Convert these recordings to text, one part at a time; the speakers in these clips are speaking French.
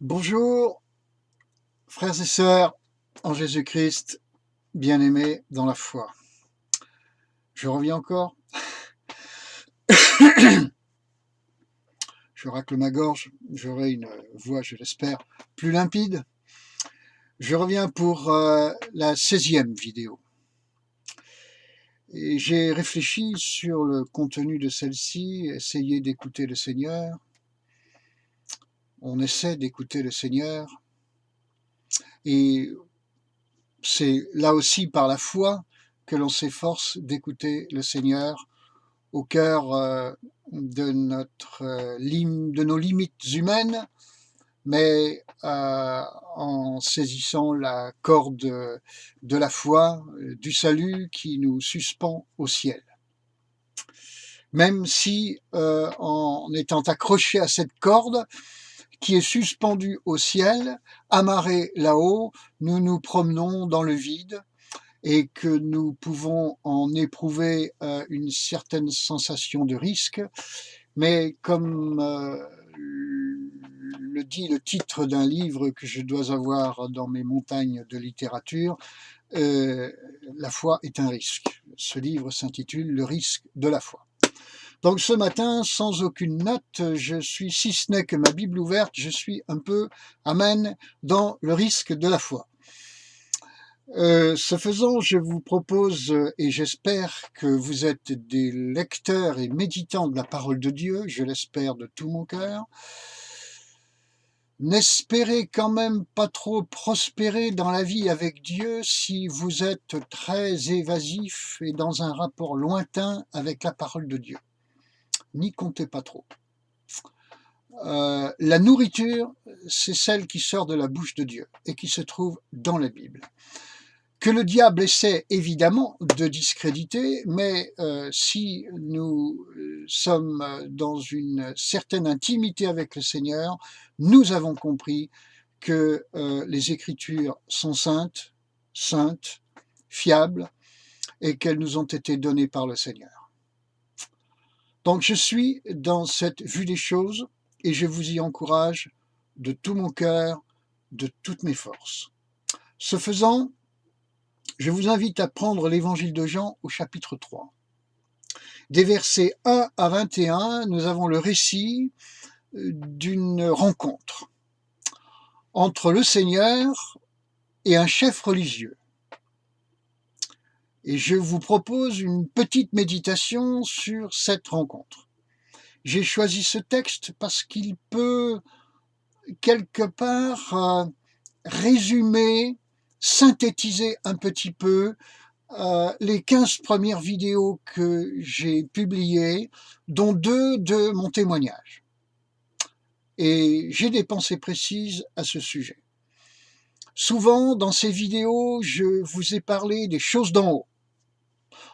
Bonjour, frères et sœurs en Jésus-Christ, bien-aimés dans la foi. Je reviens encore. Je racle ma gorge, j'aurai une voix, je l'espère, plus limpide. Je reviens pour la 16e vidéo. Et j'ai réfléchi sur le contenu de celle-ci, essayé d'écouter le Seigneur. On essaie d'écouter le Seigneur. Et c'est là aussi par la foi que l'on s'efforce d'écouter le Seigneur au cœur de nos limites humaines, mais en saisissant la corde de la foi, du salut qui nous suspend au ciel. Même si en étant accroché à cette corde qui est suspendue au ciel, amarrée là-haut, nous nous promenons dans le vide, et que nous pouvons en éprouver une certaine sensation de risque, mais comme le dit le titre d'un livre que je dois avoir dans mes montagnes de littérature, la foi est un risque. Ce livre s'intitule « Le risque de la foi ». Donc ce matin, sans aucune note, je suis, si ce n'est que ma Bible ouverte, je suis un peu, amen, dans le risque de la foi. Ce faisant, je vous propose, et j'espère que vous êtes des lecteurs et méditants de la parole de Dieu, je l'espère de tout mon cœur. N'espérez quand même pas trop prospérer dans la vie avec Dieu si vous êtes très évasif et dans un rapport lointain avec la parole de Dieu. N'y comptez pas trop. La nourriture, c'est celle qui sort de la bouche de Dieu et qui se trouve dans la Bible. Que le diable essaie évidemment de discréditer, mais si nous sommes dans une certaine intimité avec le Seigneur, nous avons compris que les Écritures sont saintes, fiables, et qu'elles nous ont été données par le Seigneur. Donc je suis dans cette vue des choses, et je vous y encourage de tout mon cœur, de toutes mes forces. Ce faisant, je vous invite à prendre l'évangile de Jean au chapitre 3. Des versets 1 à 21, nous avons le récit d'une rencontre entre le Seigneur et un chef religieux. Et je vous propose une petite méditation sur cette rencontre. J'ai choisi ce texte parce qu'il peut quelque part résumer, synthétiser un petit peu les 15 premières vidéos que j'ai publiées, dont 2 de mon témoignage. Et j'ai des pensées précises à ce sujet. Souvent, dans ces vidéos, je vous ai parlé des choses d'en haut,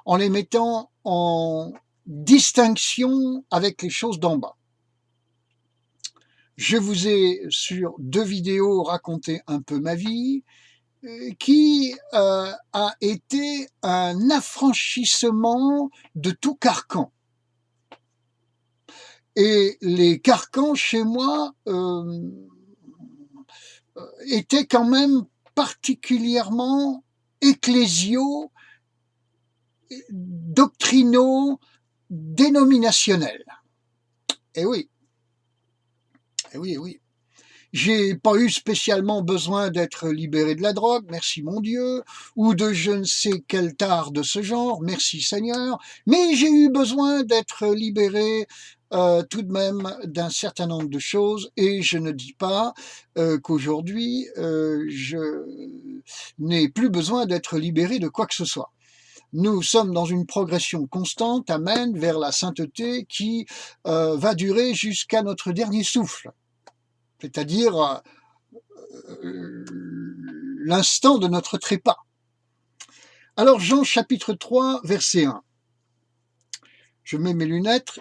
en les mettant en distinction avec les choses d'en bas. Je vous ai, sur 2 vidéos, raconté un peu ma vie, qui a été un affranchissement de tout carcan. Et les carcans chez moi étaient quand même particulièrement ecclésiaux, doctrinaux, dénominationnels. Eh oui, eh oui, eh oui. J'ai pas eu spécialement besoin d'être libéré de la drogue, merci mon Dieu, ou de je ne sais quel tard de ce genre, merci Seigneur, mais j'ai eu besoin d'être libéré tout de même d'un certain nombre de choses, et je ne dis pas qu'aujourd'hui je n'ai plus besoin d'être libéré de quoi que ce soit. Nous sommes dans une progression constante, amen, vers la sainteté qui va durer jusqu'à notre dernier souffle. C'est-à-dire l'instant de notre trépas. Alors Jean chapitre 3, verset 1. Je mets mes lunettes,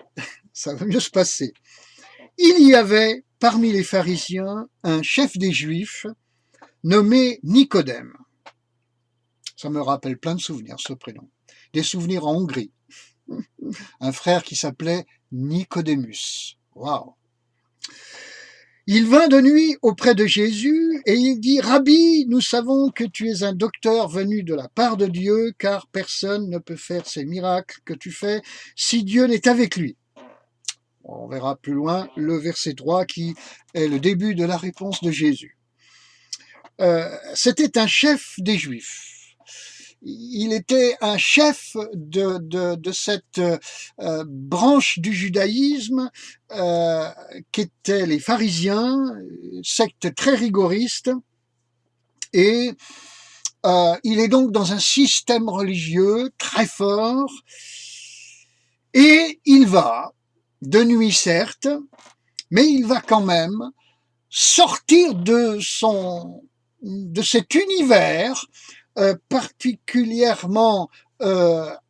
ça va mieux se passer. Il y avait parmi les pharisiens un chef des Juifs nommé Nicodème. Ça me rappelle plein de souvenirs, ce prénom. Des souvenirs en Hongrie. Un frère qui s'appelait Nicodémus. Waouh! Il vint de nuit auprès de Jésus et il dit « Rabbi, nous savons que tu es un docteur venu de la part de Dieu, car personne ne peut faire ces miracles que tu fais si Dieu n'est avec lui. » On verra plus loin le verset 3 qui est le début de la réponse de Jésus. C'était un chef des Juifs. Il était un chef de cette branche du judaïsme qu'étaient les pharisiens, secte très rigoriste, et il est donc dans un système religieux très fort, et il va, de nuit certes, mais il va quand même sortir de cet univers particulièrement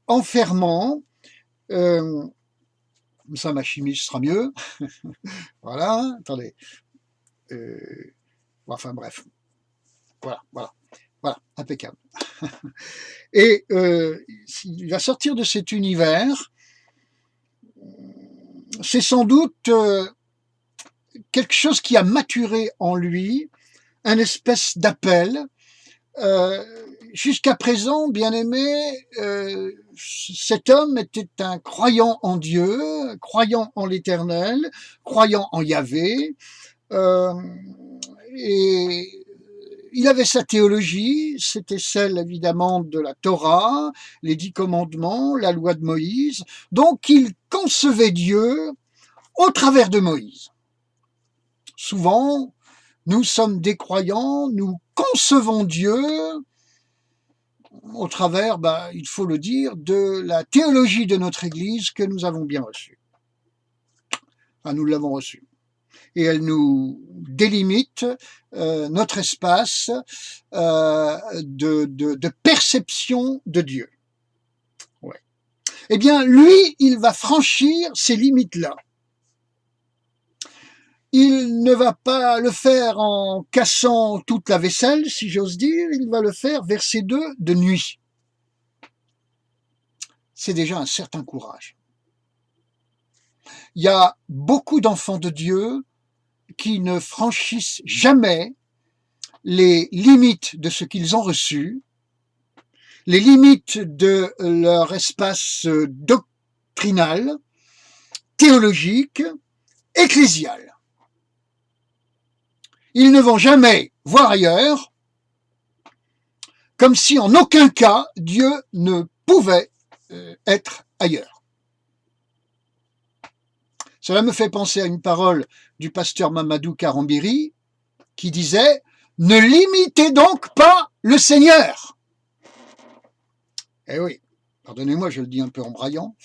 enfermant. Ça, ma chimie sera mieux. Voilà, attendez. Enfin bref. Voilà, impeccable. Et il va sortir de cet univers. C'est sans doute quelque chose qui a maturé en lui, un espèce d'appel. Jusqu'à présent, bien aimé, cet homme était un croyant en Dieu, croyant en l'Éternel, croyant en Yahvé, et il avait sa théologie, c'était celle évidemment de la Torah, les 10 commandements, la loi de Moïse, donc il concevait Dieu au travers de Moïse. Souvent, nous sommes des croyants, nous concevons Dieu au travers, il faut le dire, de la théologie de notre Église que nous avons bien reçue. Enfin, nous l'avons reçue. Et elle nous délimite notre espace de perception de Dieu. Ouais. Eh bien, lui, il va franchir ces limites-là. Il ne va pas le faire en cassant toute la vaisselle, si j'ose dire, il va le faire, verset 2, de nuit. C'est déjà un certain courage. Il y a beaucoup d'enfants de Dieu qui ne franchissent jamais les limites de ce qu'ils ont reçu, les limites de leur espace doctrinal, théologique, ecclésial. Ils ne vont jamais voir ailleurs, comme si en aucun cas Dieu ne pouvait être ailleurs. Cela me fait penser à une parole du pasteur Mamadou Karambiri qui disait « Ne limitez donc pas le Seigneur ». Eh oui, pardonnez-moi, je le dis un peu en braillant.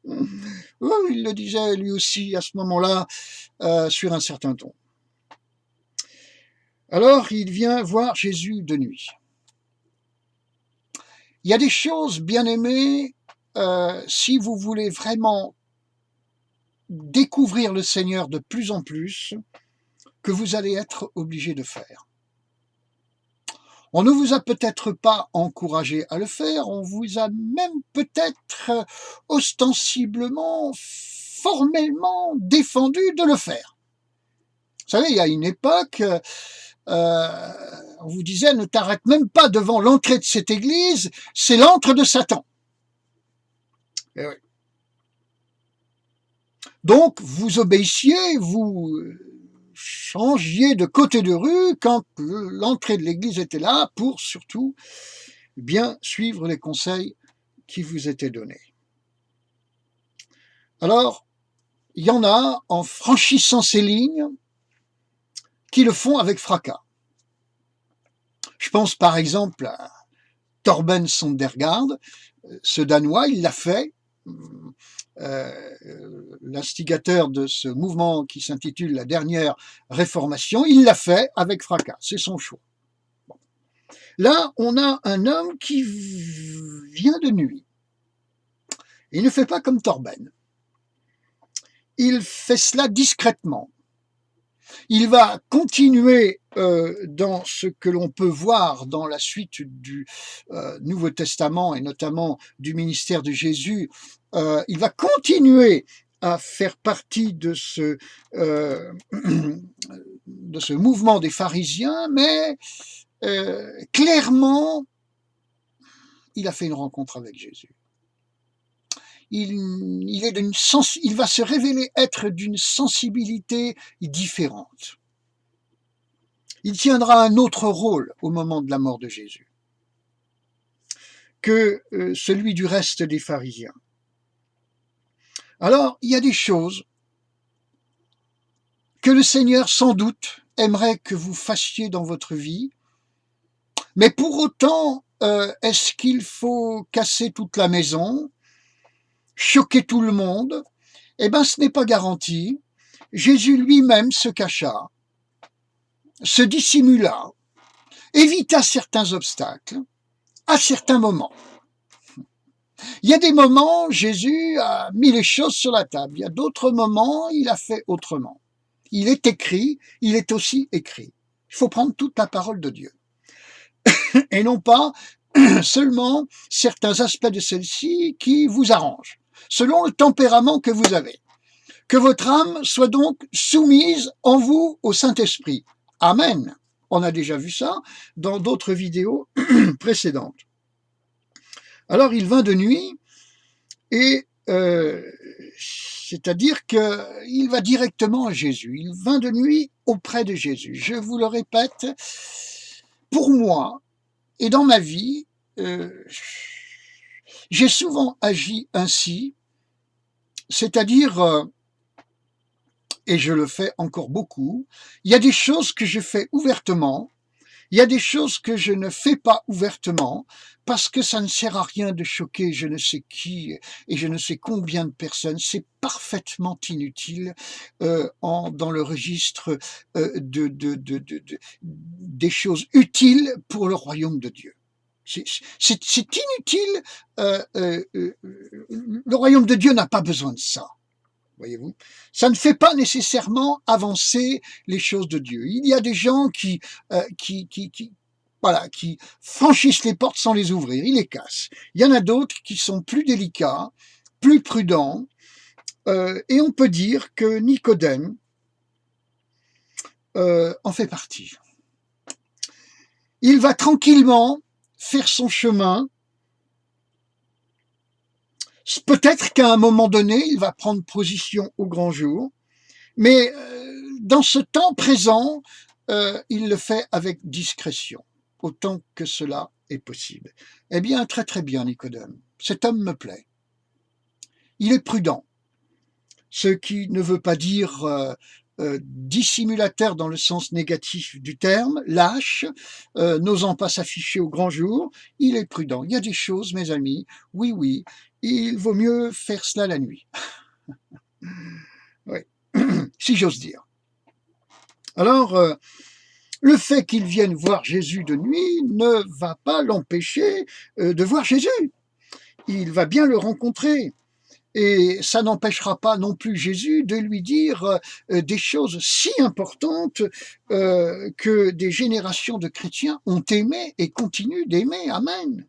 Il le disait lui aussi à ce moment-là sur un certain ton. Alors, il vient voir Jésus de nuit. Il y a des choses, bien aimées, si vous voulez vraiment découvrir le Seigneur de plus en plus, que vous allez être obligé de faire. On ne vous a peut-être pas encouragé à le faire, on vous a même peut-être ostensiblement, formellement défendu de le faire. Vous savez, il y a une époque, on vous disait ne t'arrête même pas devant l'entrée de cette église, c'est l'antre de Satan. Et oui. Donc, vous obéissiez, vous changiez de côté de rue quand l'entrée de l'église était là pour surtout bien suivre les conseils qui vous étaient donnés. Alors, il y en a, en franchissant ces lignes, qui le font avec fracas. Je pense par exemple à Torben Sondergaard, ce Danois, il l'a fait, l'instigateur de ce mouvement qui s'intitule la dernière réformation, il l'a fait avec fracas, c'est son choix. Bon. Là, on a un homme qui vient de nuit. Il ne fait pas comme Torben. Il fait cela discrètement. Il va continuer dans ce que l'on peut voir dans la suite du Nouveau Testament et notamment du ministère de Jésus. Il va continuer à faire partie de de ce mouvement des pharisiens, mais clairement, il a fait une rencontre avec Jésus. Il va se révéler être d'une sensibilité différente. Il tiendra un autre rôle au moment de la mort de Jésus que celui du reste des pharisiens. Alors, il y a des choses que le Seigneur, sans doute, aimerait que vous fassiez dans votre vie, mais pour autant, est-ce qu'il faut casser toute la maison, choquer tout le monde? Eh bien, ce n'est pas garanti. Jésus lui-même se cacha, se dissimula, évita certains obstacles à certains moments. Il y a des moments, Jésus a mis les choses sur la table. Il y a d'autres moments, il a fait autrement. Il est écrit, il est aussi écrit. Il faut prendre toute la parole de Dieu. Et non pas seulement certains aspects de celle-ci qui vous arrangent, selon le tempérament que vous avez. Que votre âme soit donc soumise en vous au Saint-Esprit. Amen. On a déjà vu ça dans d'autres vidéos précédentes. Alors il vint de nuit et c'est-à-dire qu'il va directement à Jésus. Il vint de nuit auprès de Jésus. Je vous le répète, pour moi et dans ma vie, j'ai souvent agi ainsi, c'est-à-dire, et je le fais encore beaucoup, il y a des choses que je fais ouvertement, il y a des choses que je ne fais pas ouvertement parce que ça ne sert à rien de choquer je ne sais qui et je ne sais combien de personnes. C'est parfaitement inutile dans le registre des choses utiles pour le royaume de Dieu. C'est inutile. Le royaume de Dieu n'a pas besoin de ça. Voyez-vous, ça ne fait pas nécessairement avancer les choses de Dieu. Il y a des gens qui franchissent les portes sans les ouvrir, ils les cassent. Il y en a d'autres qui sont plus délicats, plus prudents, et on peut dire que Nicodème en fait partie. Il va tranquillement faire son chemin. Peut-être qu'à un moment donné, il va prendre position au grand jour, mais dans ce temps présent, il le fait avec discrétion, autant que cela est possible. Eh bien, très très bien, Nicodème. Cet homme me plaît. Il est prudent, ce qui ne veut pas dire dissimulateur dans le sens négatif du terme, lâche, n'osant pas s'afficher au grand jour. Il est prudent. Il y a des choses, mes amis, oui, il vaut mieux faire cela la nuit. Oui, si j'ose dire. Alors, le fait qu'il vienne voir Jésus de nuit ne va pas l'empêcher de voir Jésus. Il va bien le rencontrer. Et ça n'empêchera pas non plus Jésus de lui dire des choses si importantes que des générations de chrétiens ont aimé et continuent d'aimer. Amen.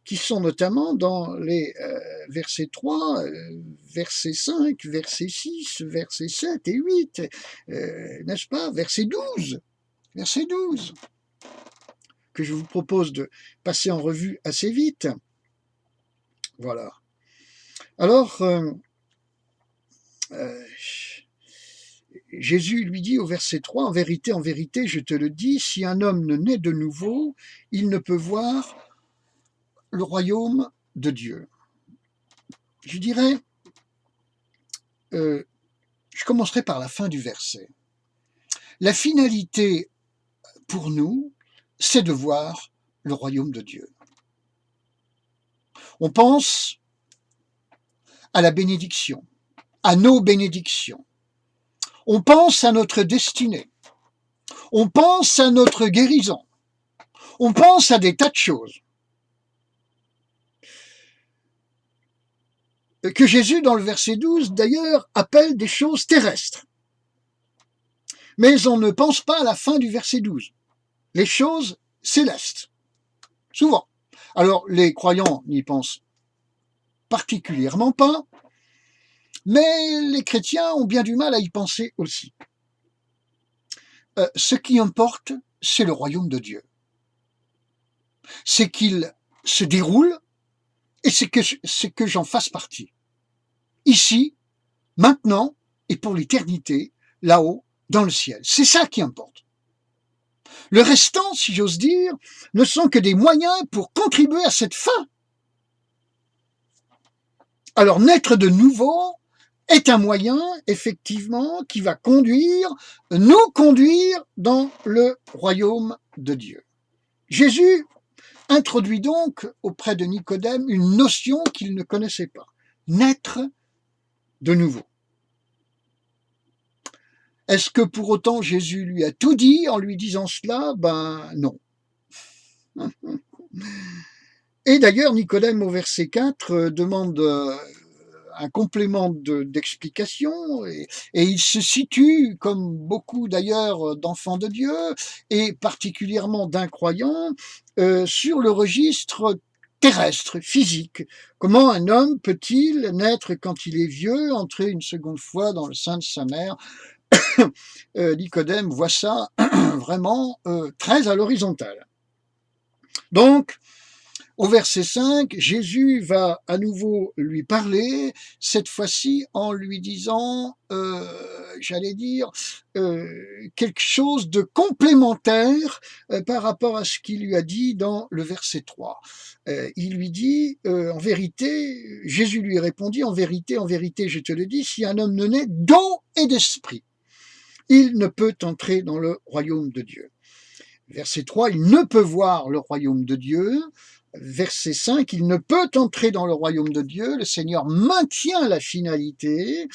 Qui sont notamment dans les versets 3, verset 5, verset 6, verset 7 et 8, n'est-ce pas? Verset 12, que je vous propose de passer en revue assez vite. Voilà. Alors, Jésus lui dit au verset 3, en vérité, je te le dis, si un homme ne naît de nouveau, il ne peut voir le royaume de Dieu. Je dirais, je commencerai par la fin du verset. La finalité pour nous, c'est de voir le royaume de Dieu. On pense à la bénédiction, à nos bénédictions. On pense à notre destinée. On pense à notre guérison. On pense à des tas de choses. Que Jésus, dans le verset 12, d'ailleurs, appelle des choses terrestres. Mais on ne pense pas à la fin du verset 12. Les choses célestes. Souvent. Alors, les croyants n'y pensent particulièrement pas, mais les chrétiens ont bien du mal à y penser aussi. ce qui importe, c'est le royaume de Dieu. C'est qu'il se déroule et c'est que j'en fasse partie. Ici, maintenant et pour l'éternité, là-haut, dans le ciel. C'est ça qui importe. Le restant, si j'ose dire, ne sont que des moyens pour contribuer à cette fin. Alors, naître de nouveau est un moyen, effectivement, qui va nous conduire dans le royaume de Dieu. Jésus introduit donc auprès de Nicodème une notion qu'il ne connaissait pas. Naître de nouveau. Est-ce que pour autant Jésus lui a tout dit en lui disant cela? Ben non. Et d'ailleurs, Nicodème au verset 4 demande un complément d'explication et il se situe, comme beaucoup d'ailleurs d'enfants de Dieu et particulièrement d'incroyants, sur le registre terrestre, physique. Comment un homme peut-il naître quand il est vieux, entrer une seconde fois dans le sein de sa mère? Nicodème voit ça vraiment très à l'horizontale. Donc, au verset 5, Jésus va à nouveau lui parler, cette fois-ci en lui disant, quelque chose de complémentaire par rapport à ce qu'il lui a dit dans le verset 3. Il lui dit, en vérité, Jésus lui répondit, en vérité, je te le dis, si un homme ne naît d'eau et d'esprit, il ne peut entrer dans le royaume de Dieu. Verset 3, il ne peut voir le royaume de Dieu. Verset 5, il ne peut entrer dans le royaume de Dieu. Le Seigneur maintient la finalité,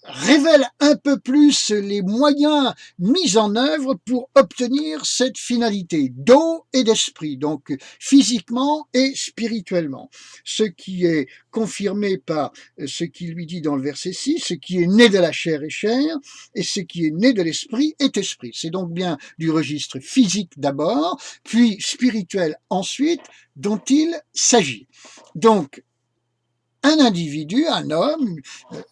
révèle un peu plus les moyens mis en œuvre pour obtenir cette finalité d'eau et d'esprit, donc physiquement et spirituellement. Ce qui est confirmé par ce qu'il lui dit dans le verset 6, ce qui est né de la chair est chair, et ce qui est né de l'esprit est esprit. C'est donc bien du registre physique d'abord, puis spirituel ensuite, dont il s'agit. Donc, un individu, un homme,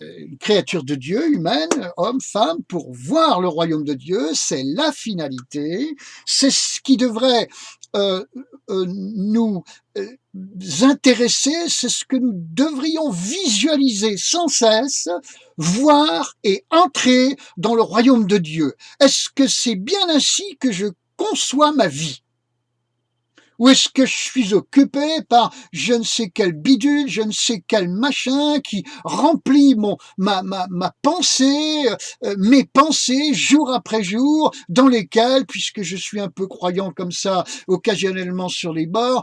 une créature de Dieu, humaine, homme, femme, pour voir le royaume de Dieu, c'est la finalité, c'est ce qui devrait nous intéresser, c'est ce que nous devrions visualiser sans cesse, voir et entrer dans le royaume de Dieu. Est-ce que c'est bien ainsi que je conçois ma vie ? Ou est-ce que je suis occupé par je ne sais quel bidule, je ne sais quel machin qui remplit ma pensée, mes pensées jour après jour, dans lesquelles, puisque je suis un peu croyant comme ça, occasionnellement sur les bords,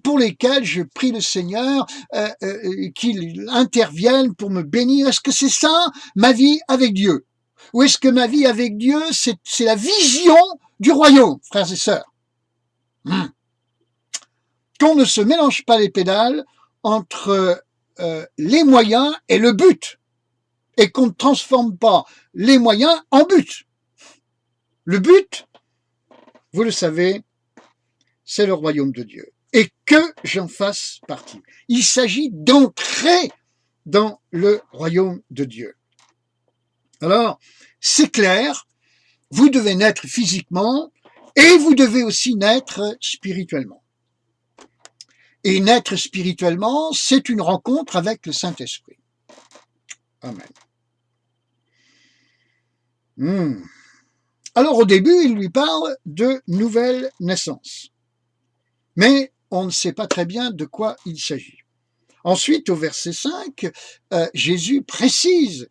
pour lesquels je prie le Seigneur qu'il intervienne pour me bénir. Est-ce que c'est ça, ma vie avec Dieu? Ou est-ce que ma vie avec Dieu, c'est la vision du royaume, frères et sœurs? Qu'on ne se mélange pas les pédales entre les moyens et le but, et qu'on ne transforme pas les moyens en but. Le but, vous le savez, c'est le royaume de Dieu, et que j'en fasse partie. Il s'agit d'entrer dans le royaume de Dieu. Alors, c'est clair, vous devez naître physiquement, et vous devez aussi naître spirituellement. Et naître spirituellement, c'est une rencontre avec le Saint-Esprit. Amen. Alors au début, il lui parle de nouvelle naissance. Mais on ne sait pas très bien de quoi il s'agit. Ensuite, au verset 5, Jésus précise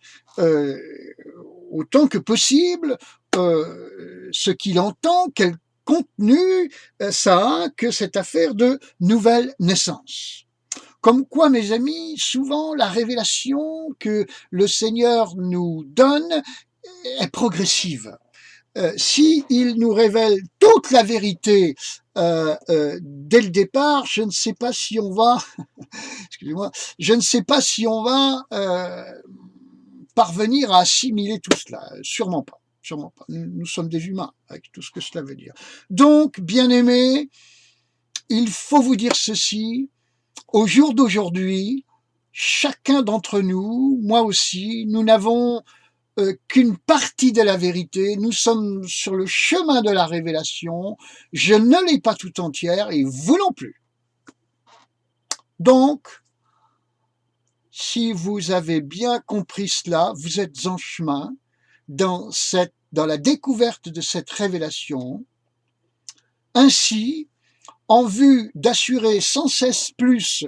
autant que possible ce qu'il entend, quel contenu ça a que cette affaire de nouvelle naissance. Comme quoi, mes amis, souvent la révélation que le Seigneur nous donne est progressive. S'il nous révèle toute la vérité dès le départ, je ne sais pas si on va, excusez-moi, je ne sais pas si on va parvenir à assimiler tout cela. Sûrement pas. Sûrement pas. Nous sommes des humains, avec tout ce que cela veut dire. Donc, bien-aimés, il faut vous dire ceci, au jour d'aujourd'hui, chacun d'entre nous, moi aussi, nous n'avons qu'une partie de la vérité. Nous sommes sur le chemin de la révélation. Je ne l'ai pas tout entière et vous non plus. Donc, si vous avez bien compris cela, vous êtes en chemin dans la découverte de cette révélation. Ainsi, en vue d'assurer sans cesse plus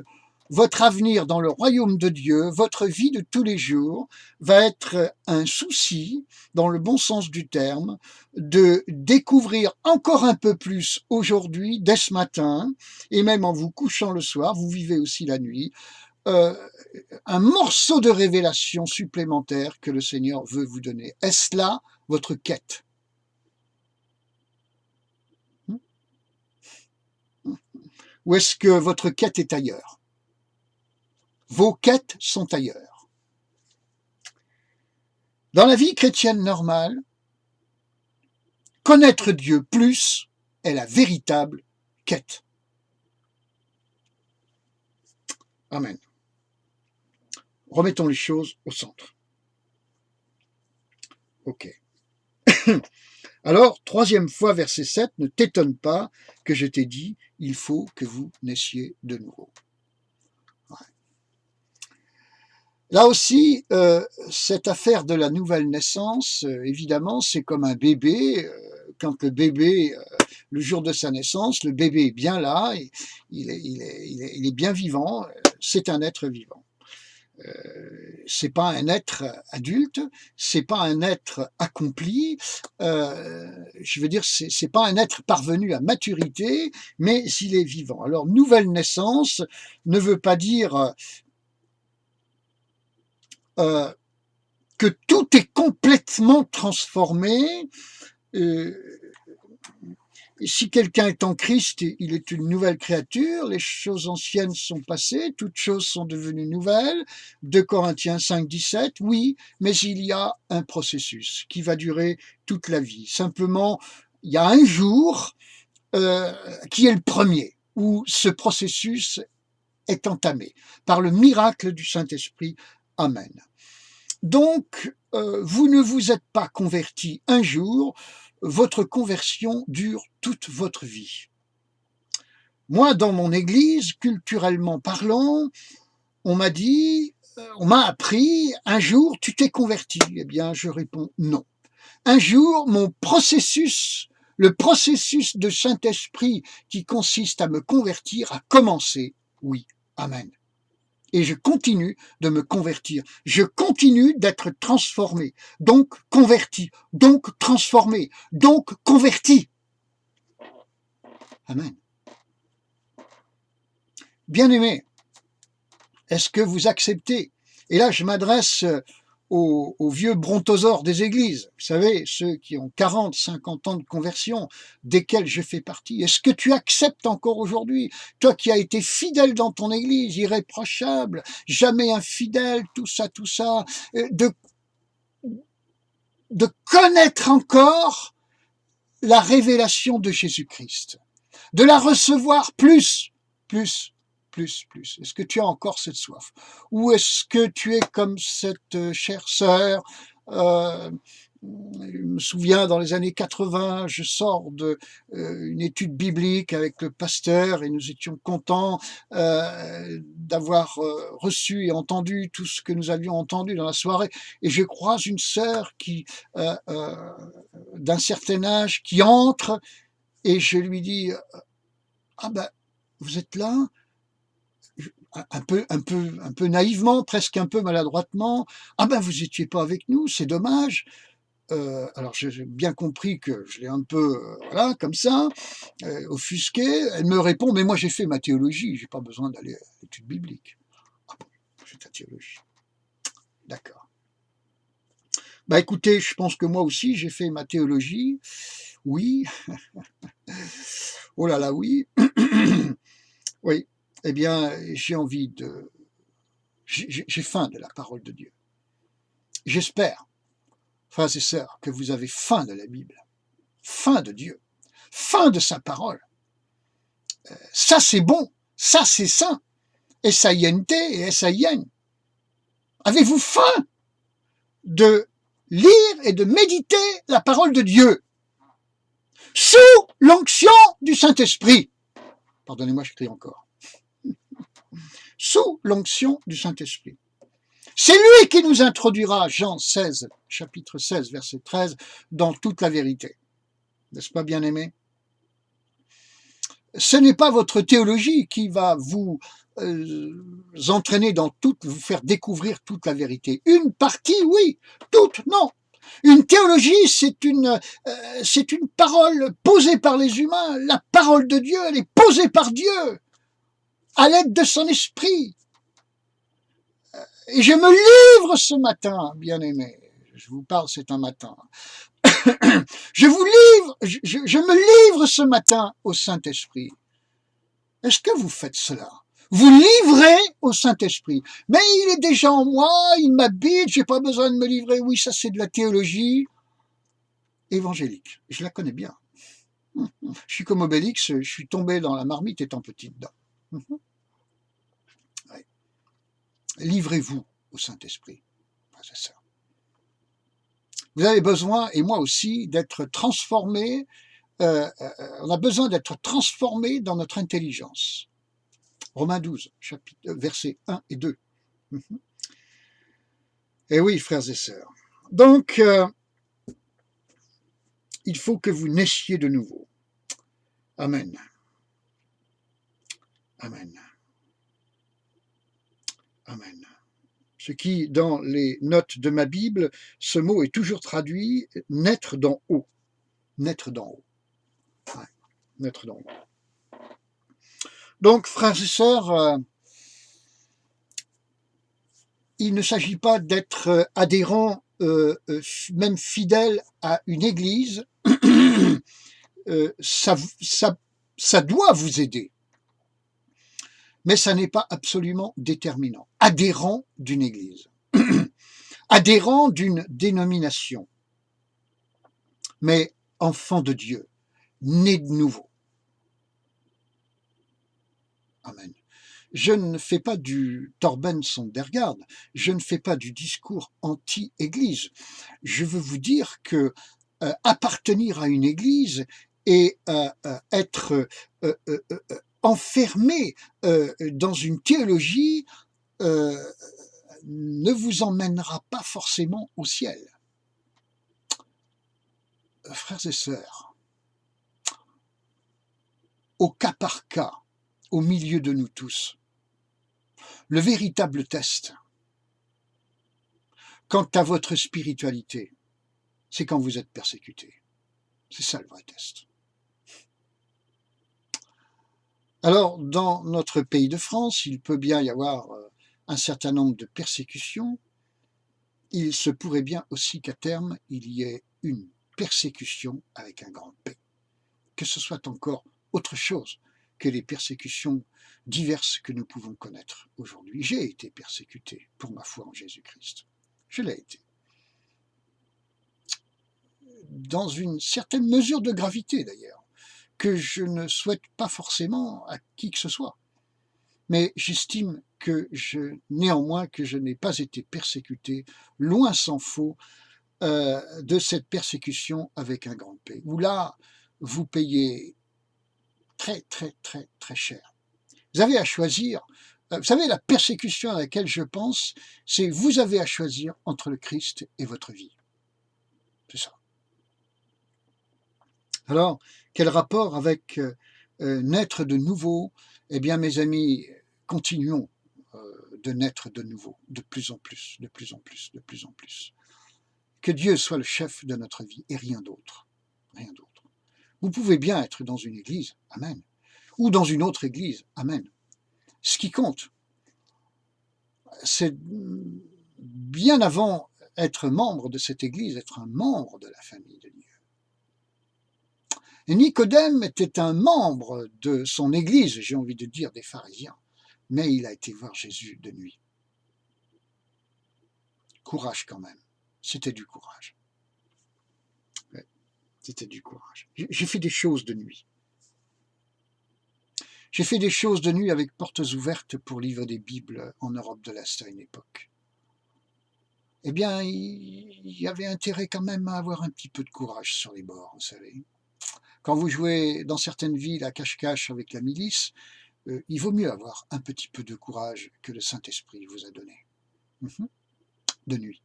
votre avenir dans le royaume de Dieu, votre vie de tous les jours va être un souci, dans le bon sens du terme, de découvrir encore un peu plus aujourd'hui, dès ce matin, et même en vous couchant le soir, vous vivez aussi la nuit, un morceau de révélation supplémentaire que le Seigneur veut vous donner. Est-ce là votre quête? Ou est-ce que votre quête est ailleurs? Vos quêtes sont ailleurs. Dans la vie chrétienne normale, connaître Dieu plus est la véritable quête. Amen. Remettons les choses au centre. Ok. Alors, troisième fois, verset 7, ne t'étonne pas que je t'ai dit, il faut que vous naissiez de nouveau. Ouais. Là aussi, cette affaire de la nouvelle naissance, évidemment, c'est comme un bébé. Quand le bébé, le jour de sa naissance, le bébé est bien là, il est bien vivant, c'est un être vivant. C'est pas un être adulte, c'est pas un être accompli, je veux dire, c'est pas un être parvenu à maturité, mais il est vivant. Alors, nouvelle naissance ne veut pas dire que tout est complètement transformé. Si quelqu'un est en Christ, il est une nouvelle créature, les choses anciennes sont passées, toutes choses sont devenues nouvelles. 2 Corinthiens 5, 17, oui, mais il y a un processus qui va durer toute la vie. Simplement, il y a un jour qui est le premier, où ce processus est entamé par le miracle du Saint-Esprit. Amen. Donc, vous ne vous êtes pas converti un jour, votre conversion dure toute votre vie. Moi, dans mon église, culturellement parlant, on m'a dit, on m'a appris, un jour tu t'es converti. Eh bien, je réponds non. Un jour, mon processus, le processus de Saint-Esprit qui consiste à me convertir a commencé. Oui, amen. Et je continue de me convertir. Je continue d'être transformé, donc converti, donc transformé, donc converti. Amen. Bien-aimés, est-ce que vous acceptez? Et là, je m'adresse aux vieux brontosaures des églises, vous savez, ceux qui ont 40, 50 ans de conversion, desquels je fais partie. Est-ce que tu acceptes encore aujourd'hui, toi qui as été fidèle dans ton église, irréprochable, jamais infidèle, tout ça, de connaître encore la révélation de Jésus-Christ, de la recevoir plus. Est-ce que tu as encore cette soif? Ou est-ce que tu es comme cette chère sœur, je me souviens dans les années 80, je sors de une étude biblique avec le pasteur et nous étions contents d'avoir reçu et entendu tout ce que nous avions entendu dans la soirée. Et je croise une sœur qui d'un certain âge qui entre et je lui dis ah ben vous êtes là, un peu naïvement, presque un peu maladroitement, ah ben vous étiez pas avec nous, c'est dommage. Alors j'ai bien compris que je l'ai un peu voilà comme ça offusqué. Elle me répond mais moi j'ai fait ma théologie, j'ai pas besoin d'aller à l'étude biblique. Ah bon, c'est ta théologie. D'accord. Bah écoutez, je pense que moi aussi j'ai fait ma théologie. Oui. Oh là là, oui. Oui. Eh bien, j'ai envie de... J'ai faim de la parole de Dieu. J'espère, frères et sœurs, que vous avez faim de la Bible, faim de Dieu, faim de sa parole. Ça, c'est bon, ça, c'est sain. S-A-I-N-T et S-A-I-N. Avez-vous faim de lire et de méditer la parole de Dieu sous l'onction du Saint-Esprit. Pardonnez-moi, je crie encore. Sous l'onction du Saint-Esprit. C'est lui qui nous introduira, Jean 16, chapitre 16, verset 13, dans toute la vérité. N'est-ce pas, bien-aimés? Ce n'est pas votre théologie qui va vous entraîner dans toute, vous faire découvrir toute la vérité. Une partie, oui, toute, non. Une théologie, c'est une parole posée par les humains. La parole de Dieu, elle est posée par Dieu à l'aide de son esprit. Et je me livre ce matin, bien-aimés. Je vous parle, c'est un matin. Je me livre ce matin au Saint-Esprit. Est-ce que vous faites cela? Vous livrez au Saint-Esprit. Mais il est déjà en moi, il m'habite, j'ai pas besoin de me livrer. Oui, ça c'est de la théologie évangélique. Je la connais bien. Je suis comme Obélix, je suis tombé dans la marmite étant petit dedans. Ouais. Livrez-vous au Saint-Esprit. C'est ça. Vous avez besoin, et moi aussi, d'être transformé. On a besoin d'être transformé dans notre intelligence. Romains 12, versets 1 et 2. Et oui, frères et sœurs. Donc, il faut que vous naissiez de nouveau. Amen. Amen. Amen. Ce qui, dans les notes de ma Bible, ce mot est toujours traduit « naître d'en haut ». Naître d'en haut. Ouais, naître d'en haut. Donc, frères et sœurs, il ne s'agit pas d'être adhérent, même fidèle à une église. Ça doit vous aider. Mais ça n'est pas absolument déterminant. Adhérent d'une église. Adhérent d'une dénomination. Mais enfant de Dieu. Né de nouveau. Amen. Je ne fais pas du Torben Sondergaard, je ne fais pas du discours anti-église. Je veux vous dire que appartenir à une église et être enfermé dans une théologie ne vous emmènera pas forcément au ciel. Frères et sœurs, au cas par cas, au milieu de nous tous, le véritable test, quant à votre spiritualité, c'est quand vous êtes persécuté. C'est ça le vrai test. Alors, dans notre pays de France, il peut bien y avoir un certain nombre de persécutions. Il se pourrait bien aussi qu'à terme, il y ait une persécution avec un grand P. Que ce soit encore autre chose que les persécutions diverses que nous pouvons connaître aujourd'hui. J'ai été persécuté pour ma foi en Jésus-Christ. Je l'ai été. Dans une certaine mesure de gravité d'ailleurs, que je ne souhaite pas forcément à qui que ce soit. Mais j'estime que néanmoins que je n'ai pas été persécuté, loin s'en faut, de cette persécution avec un grand P. Où là, vous payez très très très très cher. Vous avez à choisir. Vous savez, la persécution à laquelle je pense, c'est vous avez à choisir entre le Christ et votre vie. C'est ça. Alors, quel rapport avec naître de nouveau? Eh bien, mes amis, continuons de naître de nouveau, de plus en plus, de plus en plus, de plus en plus. Que Dieu soit le chef de notre vie et rien d'autre. Rien d'autre. Vous pouvez bien être dans une église, amen, ou dans une autre église, amen. Ce qui compte, c'est bien avant être membre de cette église, être un membre de la famille de Dieu. Et Nicodème était un membre de son église, j'ai envie de dire des pharisiens, mais il a été voir Jésus de nuit. Courage quand même, c'était du courage. Ouais, c'était du courage. J'ai fait des choses de nuit. J'ai fait des choses de nuit avec portes ouvertes pour livrer des Bibles en Europe de l'Est à une époque. eh bien, il y avait intérêt quand même à avoir un petit peu de courage sur les bords, vous savez. Quand vous jouez dans certaines villes à cache-cache avec la milice, il vaut mieux avoir un petit peu de courage que le Saint-Esprit vous a donné. De nuit.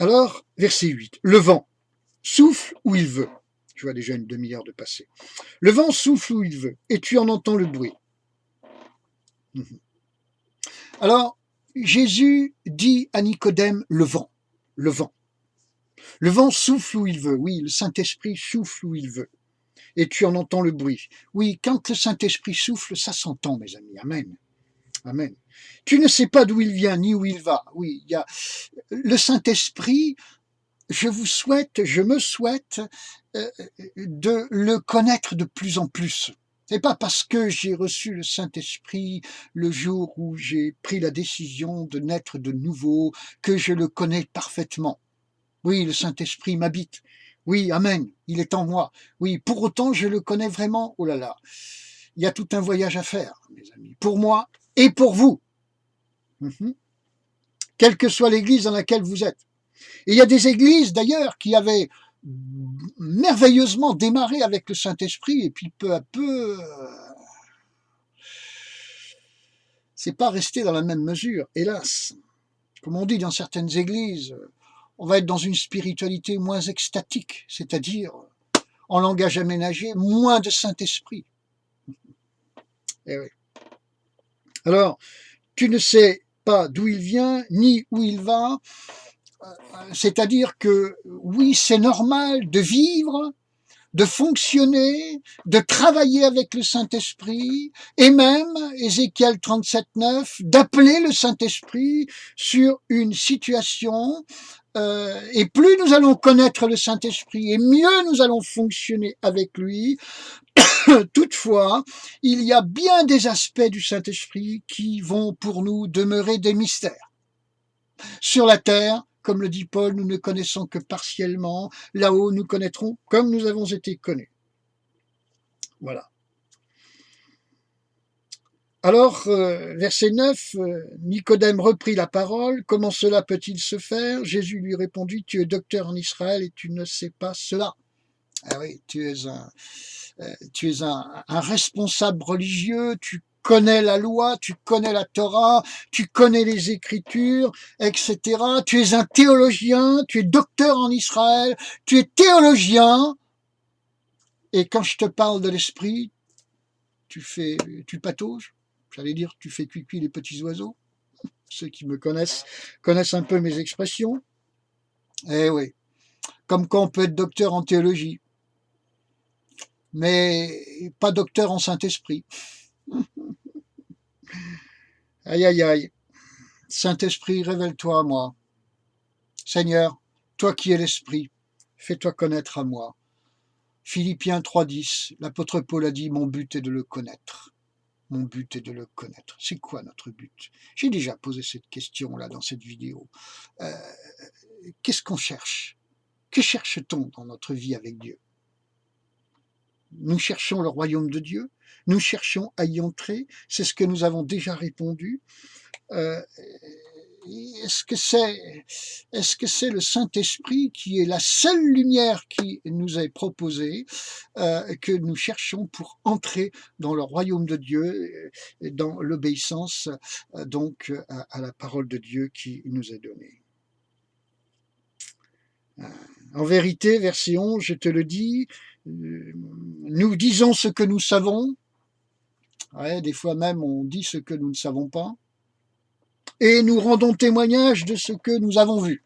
Alors, verset 8. Le vent souffle où il veut. Je vois déjà une demi-heure de passé. Le vent souffle où il veut, et tu en entends le bruit. Alors, Jésus dit à Nicodème, le vent, le vent. Le vent souffle où il veut, oui, le Saint-Esprit souffle où il veut, et tu en entends le bruit. Oui, quand le Saint-Esprit souffle, ça s'entend, mes amis, amen. Amen. Tu ne sais pas d'où il vient, ni où il va. Oui, il y a le Saint-Esprit, je me souhaite de le connaître de plus en plus. C'est pas parce que j'ai reçu le Saint-Esprit le jour où j'ai pris la décision de naître de nouveau que je le connais parfaitement. Oui, le Saint-Esprit m'habite. Oui, amen, il est en moi. Oui, pour autant, je le connais vraiment. Oh là là, il y a tout un voyage à faire, mes amis, pour moi et pour vous. Quelle que soit l'église dans laquelle vous êtes. Et il y a des églises, d'ailleurs, qui avaient merveilleusement démarré avec le Saint-Esprit, et puis peu à peu, c'est pas resté dans la même mesure, hélas. Comme on dit dans certaines églises, on va être dans une spiritualité moins extatique, c'est-à-dire, en langage aménagé, moins de Saint-Esprit. Eh oui. Alors, tu ne sais pas d'où il vient, ni où il va, c'est-à-dire que, oui, c'est normal de vivre, de fonctionner, de travailler avec le Saint-Esprit, et même, Ézéchiel 37,9, d'appeler le Saint-Esprit sur une situation, et plus nous allons connaître le Saint-Esprit, et mieux nous allons fonctionner avec lui. Toutefois, il y a bien des aspects du Saint-Esprit qui vont pour nous demeurer des mystères. Sur la terre, comme le dit Paul, nous ne connaissons que partiellement. Là-haut, nous connaîtrons comme nous avons été connus. Voilà. Alors, verset 9, Nicodème reprit la parole. Comment cela peut-il se faire? Jésus lui répondit, tu es docteur en Israël et tu ne sais pas cela. Ah oui, tu es un responsable religieux, tu connais la loi, tu connais la Torah, tu connais les Écritures, etc. Tu es un théologien, tu es docteur en Israël, tu es théologien, et quand je te parle de l'esprit, tu patauges, j'allais dire, tu fais cuicui les petits oiseaux. Ceux qui me connaissent un peu mes expressions. Eh oui, comme quand on peut être docteur en théologie, mais pas docteur en Saint-Esprit. Aïe, aïe, aïe. Saint-Esprit, révèle-toi à moi. Seigneur, toi qui es l'Esprit, fais-toi connaître à moi. Philippiens 3,10, l'apôtre Paul a dit, mon but est de le connaître. Mon but est de le connaître. C'est quoi notre but? J'ai déjà posé cette question-là dans cette vidéo. Qu'est-ce qu'on cherche? Que cherche-t-on dans notre vie avec Dieu? Nous cherchons le royaume de Dieu, nous cherchons à y entrer, c'est ce que nous avons déjà répondu. Est-ce que c'est le Saint-Esprit qui est la seule lumière qui nous est proposée, que nous cherchons pour entrer dans le royaume de Dieu, dans l'obéissance donc à la parole de Dieu qui nous est donnée? En vérité, verset 11, je te le dis, nous disons ce que nous savons, ouais, des fois même on dit ce que nous ne savons pas, et nous rendons témoignage de ce que nous avons vu.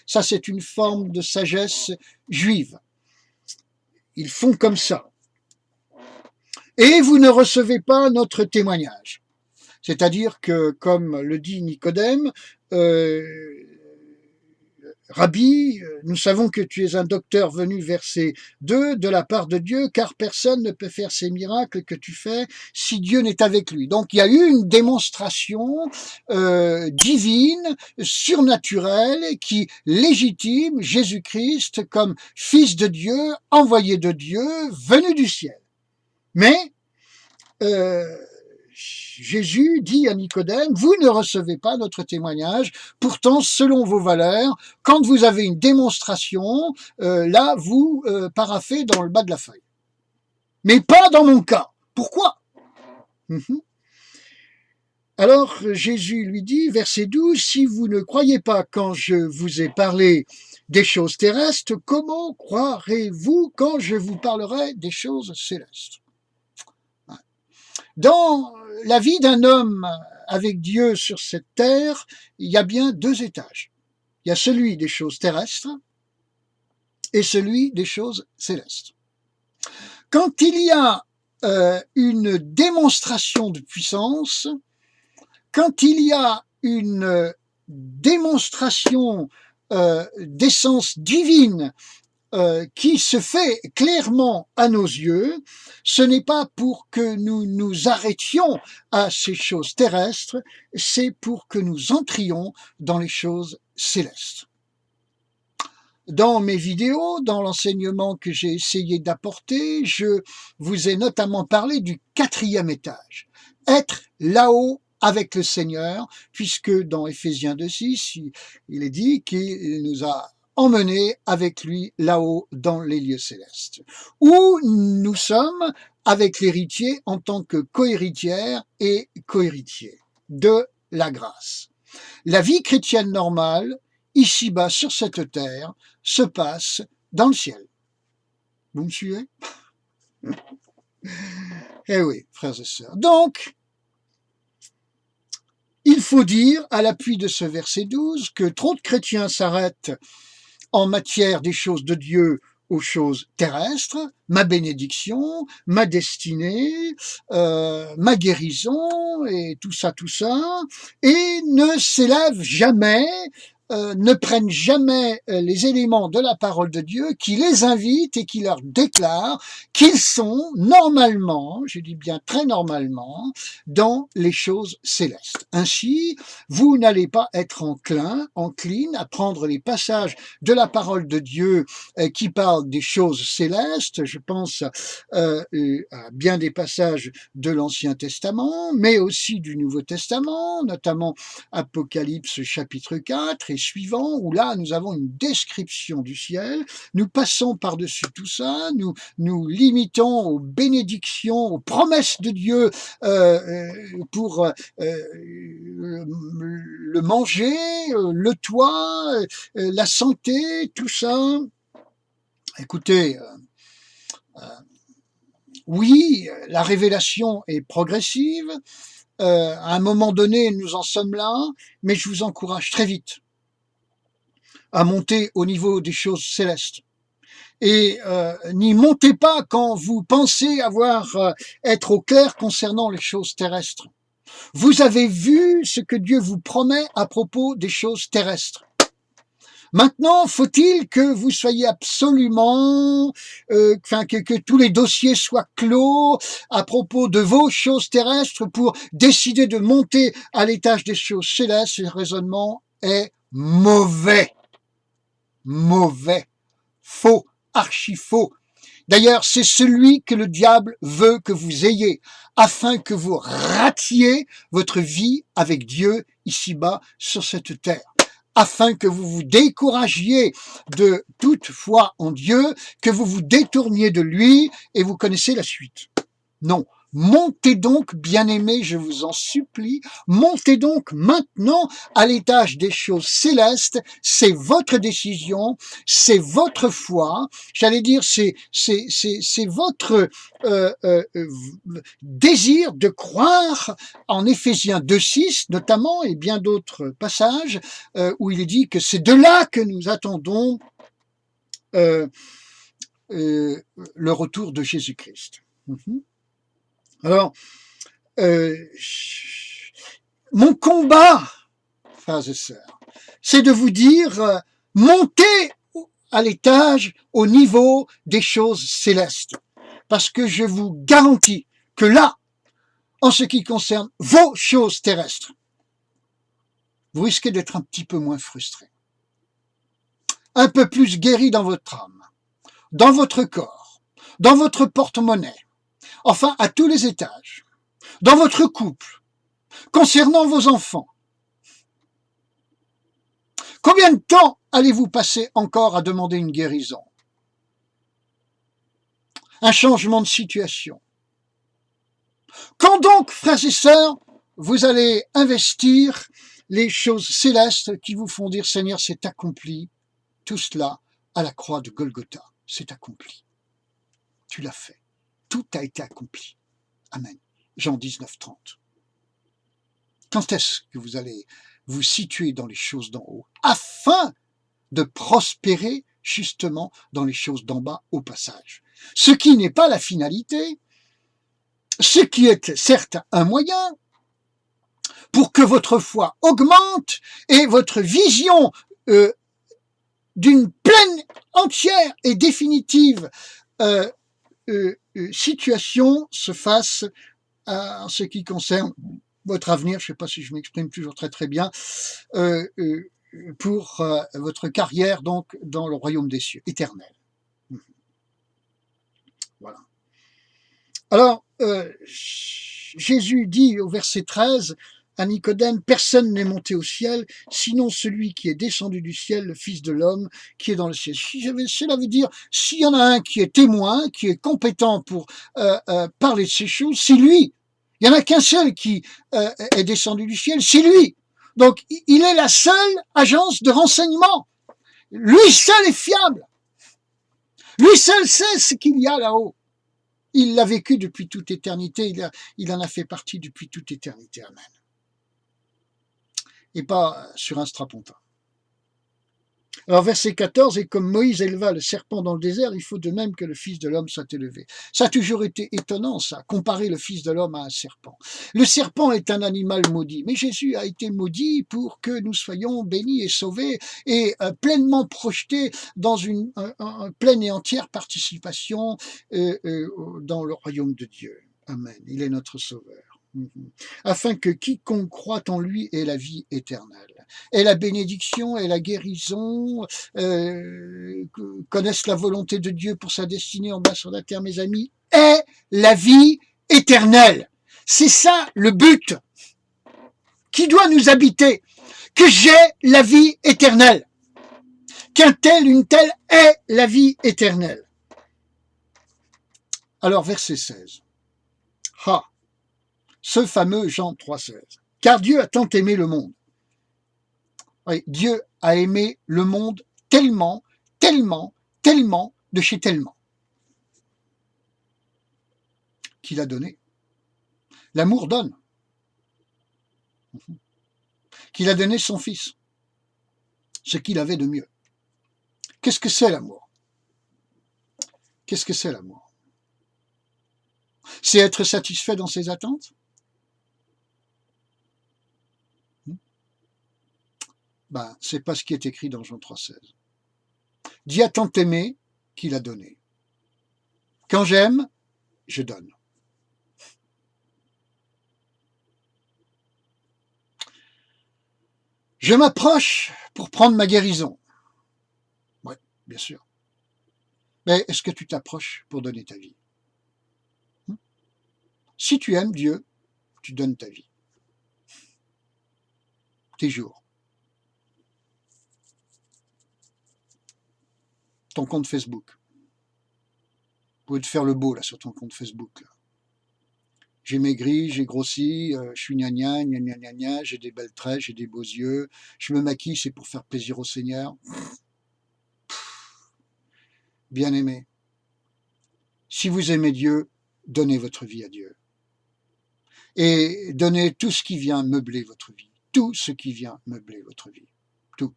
Ça, c'est une forme de sagesse juive. Ils font comme ça. Et vous ne recevez pas notre témoignage. C'est-à-dire que, comme le dit Nicodème, Rabbi, nous savons que tu es un docteur venu, verset 2, de la part de Dieu, car personne ne peut faire ces miracles que tu fais si Dieu n'est avec lui. Donc il y a eu une démonstration divine, surnaturelle, qui légitime Jésus-Christ comme fils de Dieu, envoyé de Dieu, venu du ciel. Mais Jésus dit à Nicodème, vous ne recevez pas notre témoignage, pourtant selon vos valeurs, quand vous avez une démonstration, là vous paraphez dans le bas de la feuille. Mais pas dans mon cas. Pourquoi? Alors Jésus lui dit, verset 12, si vous ne croyez pas quand je vous ai parlé des choses terrestres, comment croirez-vous quand je vous parlerai des choses célestes? Dans la vie d'un homme avec Dieu sur cette terre, il y a bien deux étages. Il y a celui des choses terrestres et celui des choses célestes. Quand il y a une démonstration de puissance, quand il y a une démonstration d'essence divine qui se fait clairement à nos yeux, ce n'est pas pour que nous nous arrêtions à ces choses terrestres, c'est pour que nous entrions dans les choses célestes. Dans mes vidéos, dans l'enseignement que j'ai essayé d'apporter, je vous ai notamment parlé du 4e étage. Être là-haut avec le Seigneur, puisque dans Éphésiens 2:6, il est dit qu'il nous a emmenés avec lui là-haut dans les lieux célestes, où nous sommes avec l'héritier en tant que co-héritière et co-héritier de la grâce. La vie chrétienne normale, ici-bas sur cette terre, se passe dans le ciel. Vous me suivez? Eh oui, frères et sœurs. Donc, il faut dire, à l'appui de ce verset 12, que trop de chrétiens s'arrêtent en matière des choses de Dieu aux choses terrestres, ma bénédiction, ma destinée, ma guérison et tout ça, et ne s'élèvent jamais, ne prennent jamais les éléments de la parole de Dieu qui les invite et qui leur déclare qu'ils sont normalement, je dis bien très normalement, dans les choses célestes. Ainsi, vous n'allez pas être encline à prendre les passages de la parole de Dieu qui parlent des choses célestes. Je pense à bien des passages de l'Ancien Testament, mais aussi du Nouveau Testament, notamment Apocalypse chapitre 4 et suivant, où là nous avons une description du ciel. Nous passons par-dessus tout ça, nous limitons aux bénédictions, aux promesses de Dieu pour le manger, le toit, la santé, tout ça. Écoutez, oui, la révélation est progressive. À un moment donné, nous en sommes là, mais je vous encourage très vite à monter au niveau des choses célestes. Et n'y montez pas quand vous pensez être au clair concernant les choses terrestres. Vous avez vu ce que Dieu vous promet à propos des choses terrestres. Maintenant, faut-il que vous soyez absolument, que tous les dossiers soient clos à propos de vos choses terrestres pour décider de monter à l'étage des choses célestes? Ce raisonnement est mauvais, faux, archi faux. D'ailleurs, c'est celui que le diable veut que vous ayez, afin que vous ratiez votre vie avec Dieu ici-bas sur cette terre, afin que vous vous découragiez de toute foi en Dieu, que vous vous détourniez de lui, et vous connaissez la suite. Non. Montez donc, bien-aimés, je vous en supplie, montez donc maintenant à l'étage des choses célestes. C'est votre décision, c'est votre foi. J'allais dire, c'est votre désir de croire en Éphésiens 2:6 notamment, et bien d'autres passages où il est dit que c'est de là que nous attendons le retour de Jésus-Christ. Alors, mon combat, frères et sœurs, c'est de vous dire, montez à l'étage, au niveau des choses célestes. Parce que je vous garantis que là, en ce qui concerne vos choses terrestres, vous risquez d'être un petit peu moins frustré, un peu plus guéri dans votre âme, dans votre corps, dans votre porte-monnaie, enfin à tous les étages. dans votre couple, concernant vos enfants. Combien de temps allez-vous passer encore à demander une guérison? Un changement de situation? Quand donc, frères et sœurs, vous allez investir les choses célestes qui vous font dire, Seigneur, c'est accompli, tout cela à la croix de Golgotha, c'est accompli. Tu l'as fait. Tout a été accompli. Amen. Jean 19, 30. Quand est-ce que vous allez vous situer dans les choses d'en haut, afin de prospérer justement dans les choses d'en bas au passage? Ce qui n'est pas la finalité, ce qui est certes un moyen pour que votre foi augmente et votre vision d'une pleine, entière et définitive situation se fasse en ce qui concerne votre avenir. Je ne sais pas si je m'exprime toujours très très bien, pour votre carrière donc dans le royaume des cieux, éternel. Voilà. Alors, Jésus dit au verset 13 à Nicodème, personne n'est monté au ciel, sinon celui qui est descendu du ciel, le Fils de l'homme, qui est dans le ciel. Cela veut dire, s'il y en a un qui est témoin, qui est compétent pour parler de ces choses, c'est lui. Il n'y en a qu'un seul qui est descendu du ciel, c'est lui. Donc, il est la seule agence de renseignement. Lui seul est fiable. Lui seul sait ce qu'il y a là-haut. Il l'a vécu depuis toute éternité, il en a fait partie depuis toute éternité. Amen. Et pas sur un strapontin. Alors verset 14, et comme Moïse éleva le serpent dans le désert, il faut de même que le Fils de l'homme soit élevé. Ça a toujours été étonnant, ça, comparer le Fils de l'homme à un serpent. Le serpent est un animal maudit, mais Jésus a été maudit pour que nous soyons bénis et sauvés et pleinement projetés dans une pleine et entière participation dans le royaume de Dieu. Amen. Il est notre sauveur. Afin que quiconque croit en lui ait la vie éternelle, ait la bénédiction, ait la guérison, connaisse la volonté de Dieu pour sa destinée en bas sur la terre, mes amis, ait la vie éternelle. C'est ça le but qui doit nous habiter, que j'ai la vie éternelle, qu'un tel, une telle ait la vie éternelle. Alors verset 16. Ha, ce fameux Jean 3,16. Car Dieu a tant aimé le monde. Oui, Dieu a aimé le monde tellement, tellement, tellement, de chez tellement, qu'il a donné. L'amour donne. Qu'il a donné son Fils, ce qu'il avait de mieux. Qu'est-ce que c'est l'amour? Qu'est-ce que c'est l'amour? C'est être satisfait dans ses attentes? Ben, c'est pas ce qui est écrit dans Jean 3,16. Dieu a tant aimé qu'il a donné. Quand j'aime, je donne. Je m'approche pour prendre ma guérison. Oui, bien sûr. Mais est-ce que tu t'approches pour donner ta vie? Si tu aimes Dieu, tu donnes ta vie. Tes jours. Ton compte Facebook. Vous pouvez te faire le beau là sur ton compte Facebook. Là. J'ai maigri, j'ai grossi, je suis gna gna, gna gna gna gna, j'ai des belles traits, j'ai des beaux yeux, je me maquille, c'est pour faire plaisir au Seigneur. Bien aimé, si vous aimez Dieu, donnez votre vie à Dieu. Et donnez tout ce qui vient meubler votre vie. Tout ce qui vient meubler votre vie. Tout.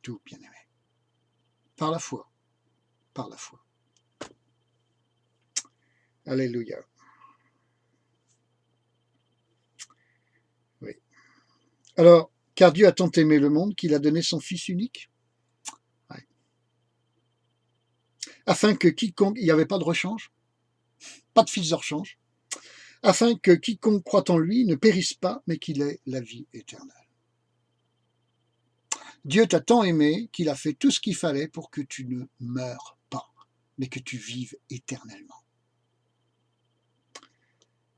Tout, bien aimé. Par la foi. Par la foi. Alléluia. Oui. Alors, car Dieu a tant aimé le monde qu'il a donné son Fils unique. Ouais. Afin que quiconque, il n'y avait pas de rechange, pas de fils de rechange, afin que quiconque croit en lui ne périsse pas, mais qu'il ait la vie éternelle. Dieu t'a tant aimé qu'il a fait tout ce qu'il fallait pour que tu ne meures pas, mais que tu vives éternellement.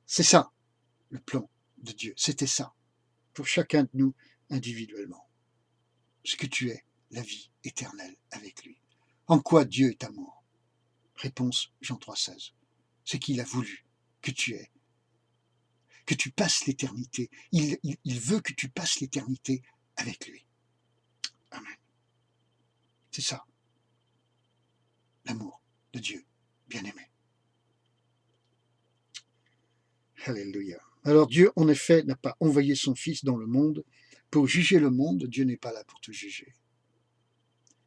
C'est ça, le plan de Dieu. C'était ça, pour chacun de nous individuellement. Ce que tu es, la vie éternelle avec lui. En quoi Dieu est amour? Réponse Jean 3,16. C'est qu'il a voulu que tu aies, que tu passes l'éternité. Il veut que tu passes l'éternité avec lui. Amen. C'est ça, l'amour de Dieu bien-aimé. Alléluia. Alors Dieu, en effet, n'a pas envoyé son Fils dans le monde pour juger le monde. Dieu n'est pas là pour te juger.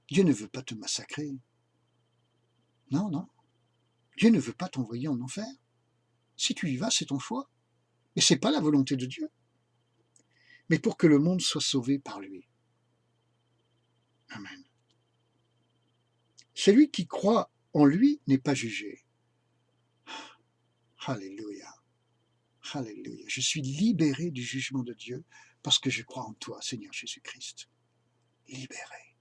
Dieu ne veut pas te massacrer. Non, non. Dieu ne veut pas t'envoyer en enfer. Si tu y vas, c'est ton choix. Et c'est pas la volonté de Dieu. Mais pour que le monde soit sauvé par lui. Amen. Celui qui croit en lui n'est pas jugé. Alléluia. Alléluia. Je suis libéré du jugement de Dieu parce que je crois en toi, Seigneur Jésus-Christ. Libéré.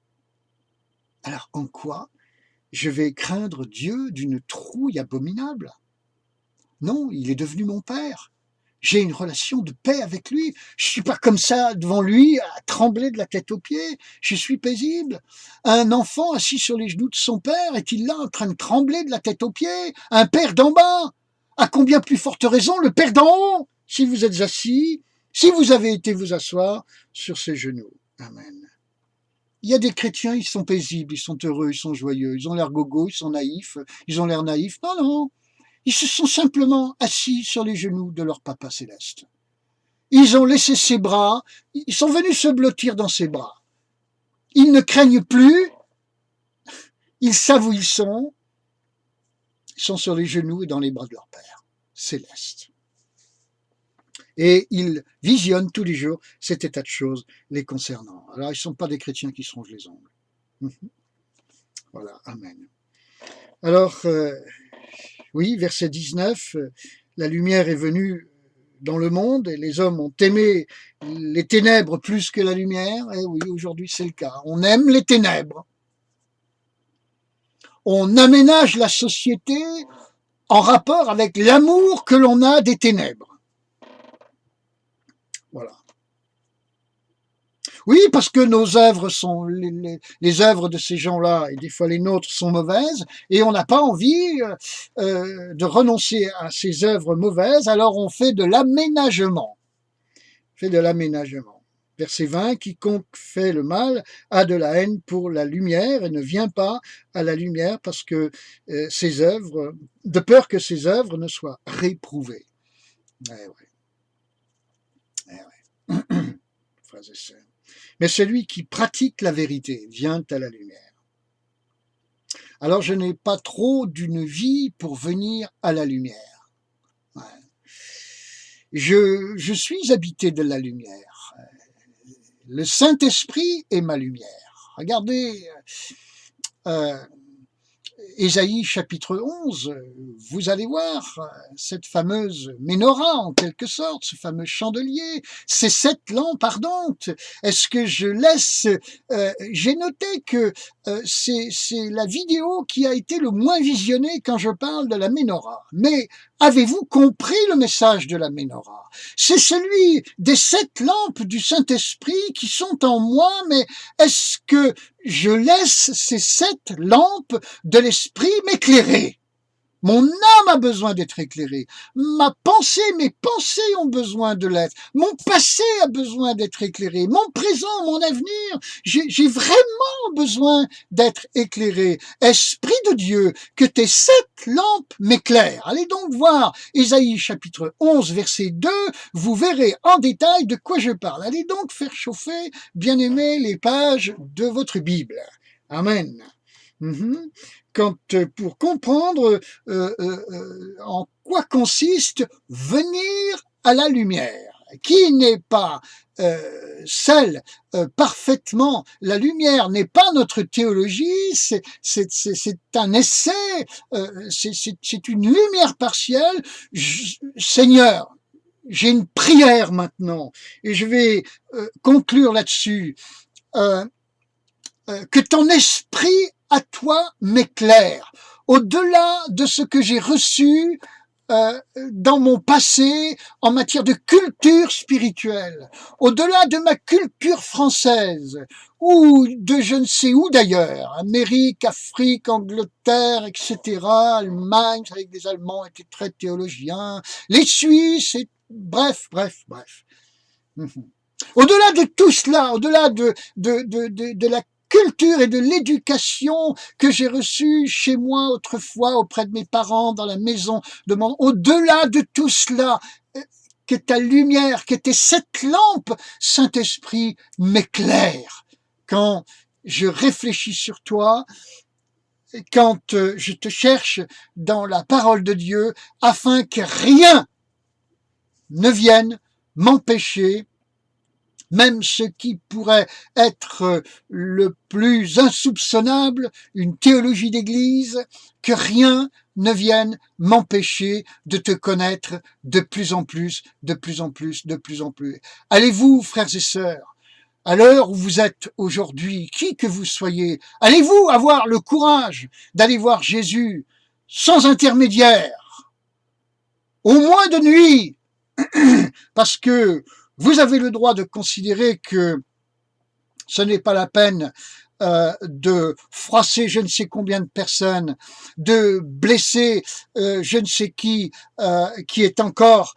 Alors, en quoi je vais craindre Dieu d'une trouille abominable? Non, il est devenu mon Père. J'ai une relation de paix avec lui. Je suis pas comme ça devant lui à trembler de la tête aux pieds. Je suis paisible. Un enfant assis sur les genoux de son père, est-il là en train de trembler de la tête aux pieds? Un père d'en bas? À combien plus forte raison le père d'en haut? Si vous êtes assis, si vous avez été vous asseoir sur ses genoux. Amen. Il y a des chrétiens, ils sont paisibles, ils sont heureux, ils sont joyeux, ils ont l'air gogo, ils sont naïfs, ils ont l'air naïfs. Non, non. Ils se sont simplement assis sur les genoux de leur Papa céleste. Ils ont laissé ses bras, ils sont venus se blottir dans ses bras. Ils ne craignent plus, ils savent où ils sont sur les genoux et dans les bras de leur Père céleste. Et ils visionnent tous les jours cet état de choses les concernant. Alors, ils ne sont pas des chrétiens qui se rongent les ongles. Voilà, amen. Alors, oui, verset 19, la lumière est venue dans le monde et les hommes ont aimé les ténèbres plus que la lumière. Et oui, aujourd'hui c'est le cas. On aime les ténèbres. On aménage la société en rapport avec l'amour que l'on a des ténèbres. Voilà. Oui, parce que nos œuvres sont, les œuvres de ces gens-là, et des fois les nôtres, sont mauvaises, et on n'a pas envie de renoncer à ces œuvres mauvaises, alors on fait de l'aménagement. Verset 20, quiconque fait le mal a de la haine pour la lumière et ne vient pas à la lumière parce que ses œuvres, de peur que ses œuvres ne soient réprouvées. Frères et sœurs. Mais celui qui pratique la vérité vient à la lumière. Alors je n'ai pas trop d'une vie pour venir à la lumière. Ouais. Je suis habité de la lumière. Le Saint-Esprit est ma lumière. Regardez Ésaïe chapitre 11, vous allez voir cette fameuse menorah en quelque sorte, ce fameux chandelier, ces 7 lampes ardentes. Est-ce que je laisse... j'ai noté que c'est la vidéo qui a été le moins visionnée quand je parle de la menorah. Mais avez-vous compris le message de la menorah? C'est celui des 7 lampes du Saint-Esprit qui sont en moi, mais est-ce que je laisse ces 7 lampes de l'Esprit m'éclairer? Mon âme a besoin d'être éclairée. Mes pensées ont besoin de l'être. Mon passé a besoin d'être éclairé. Mon présent, mon avenir, j'ai vraiment besoin d'être éclairé. Esprit de Dieu, que tes 7 lampes m'éclairent. Allez donc voir Ésaïe chapitre 11, verset 2. Vous verrez en détail de quoi je parle. Allez donc faire chauffer, bien aimés, les pages de votre Bible. Amen. Pour comprendre en quoi consiste venir à la lumière, qui n'est pas celle parfaitement, la lumière n'est pas notre théologie, c'est un essai, c'est une lumière partielle. Seigneur, j'ai une prière maintenant et je vais conclure là-dessus. Que ton esprit à toi m'éclaire, au-delà de ce que j'ai reçu dans mon passé en matière de culture spirituelle, au-delà de ma culture française, ou de je ne sais où d'ailleurs, Amérique, Afrique, Angleterre, etc., Allemagne, vous savez que les Allemands étaient très théologiens, les Suisses, et bref. Au-delà de tout cela, au-delà de la culture et de l'éducation que j'ai reçue chez moi autrefois auprès de mes parents dans la maison de mon... Au-delà de tout cela, que ta lumière, que tes cette lampe, Saint-Esprit, m'éclaire quand je réfléchis sur toi, quand je te cherche dans la parole de Dieu, afin que rien ne vienne m'empêcher, même ce qui pourrait être le plus insoupçonnable, une théologie d'église, que rien ne vienne m'empêcher de te connaître de plus en plus, de plus en plus, de plus en plus. Allez-vous, frères et sœurs, à l'heure où vous êtes aujourd'hui, qui que vous soyez, allez-vous avoir le courage d'aller voir Jésus sans intermédiaire, au moins de nuit, parce que vous avez le droit de considérer que ce n'est pas la peine de froisser je ne sais combien de personnes, de blesser je ne sais qui est encore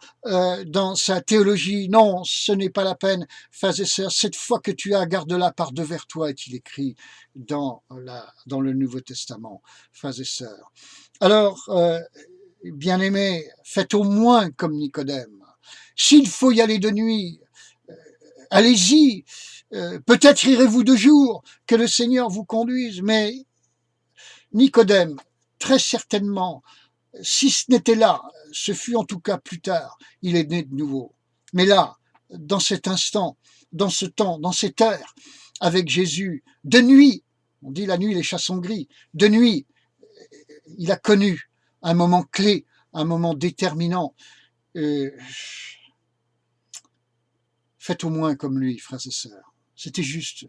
dans sa théologie. Non, ce n'est pas la peine, frères et sœurs. Cette foi que tu as, garde-la par devers toi, est-il écrit dans le Nouveau Testament, frères et sœurs. Alors, bien-aimés, faites au moins comme Nicodème. S'il faut y aller de nuit, allez-y. Peut-être irez-vous de jour, que le Seigneur vous conduise, mais Nicodème, très certainement, si ce n'était là, ce fut en tout cas plus tard, il est né de nouveau. Mais là, dans cet instant, dans ce temps, dans cette heure, avec Jésus, de nuit, on dit la nuit les chats sont gris, de nuit, il a connu un moment clé, un moment déterminant. Faites au moins comme lui, frères et sœurs. C'était juste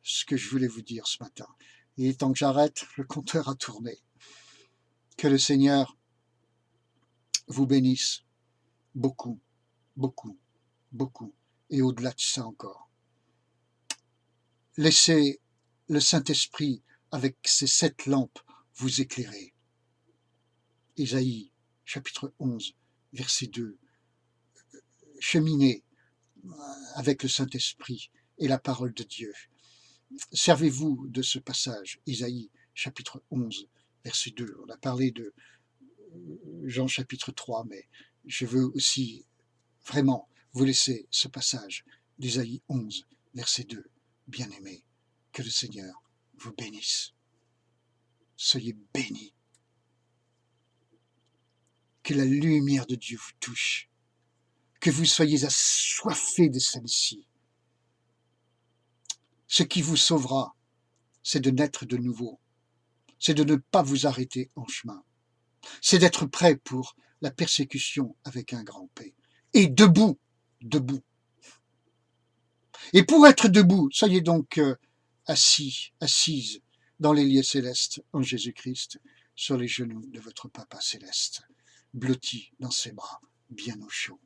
ce que je voulais vous dire ce matin. Il est temps que j'arrête, le compteur a tourné. Que le Seigneur vous bénisse beaucoup, beaucoup, beaucoup, et au-delà de ça encore. Laissez le Saint-Esprit, avec ses 7 lampes, vous éclairer. Ésaïe, chapitre 11, verset 2. Cheminez avec le Saint-Esprit et la parole de Dieu. Servez-vous de ce passage, Ésaïe, chapitre 11, verset 2. On a parlé de Jean chapitre 3, mais je veux aussi vraiment vous laisser ce passage d'Ésaïe 11, verset 2. Bien-aimés, que le Seigneur vous bénisse. Soyez bénis. Que la lumière de Dieu vous touche. Que vous soyez assoiffés de celle-ci. Ce qui vous sauvera, c'est de naître de nouveau. C'est de ne pas vous arrêter en chemin. C'est d'être prêt pour la persécution avec un grand P. Et debout, debout. Et pour être debout, soyez donc assis, assise dans les lieux célestes en Jésus-Christ, sur les genoux de votre Papa céleste, blotti dans ses bras, bien au chaud.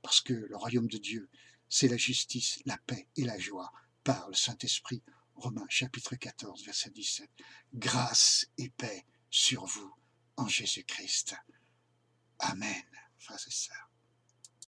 Parce que le royaume de Dieu, c'est la justice, la paix et la joie par le Saint-Esprit. Romains chapitre 14, verset 17. Grâce et paix sur vous en Jésus-Christ. Amen, frères et sœurs.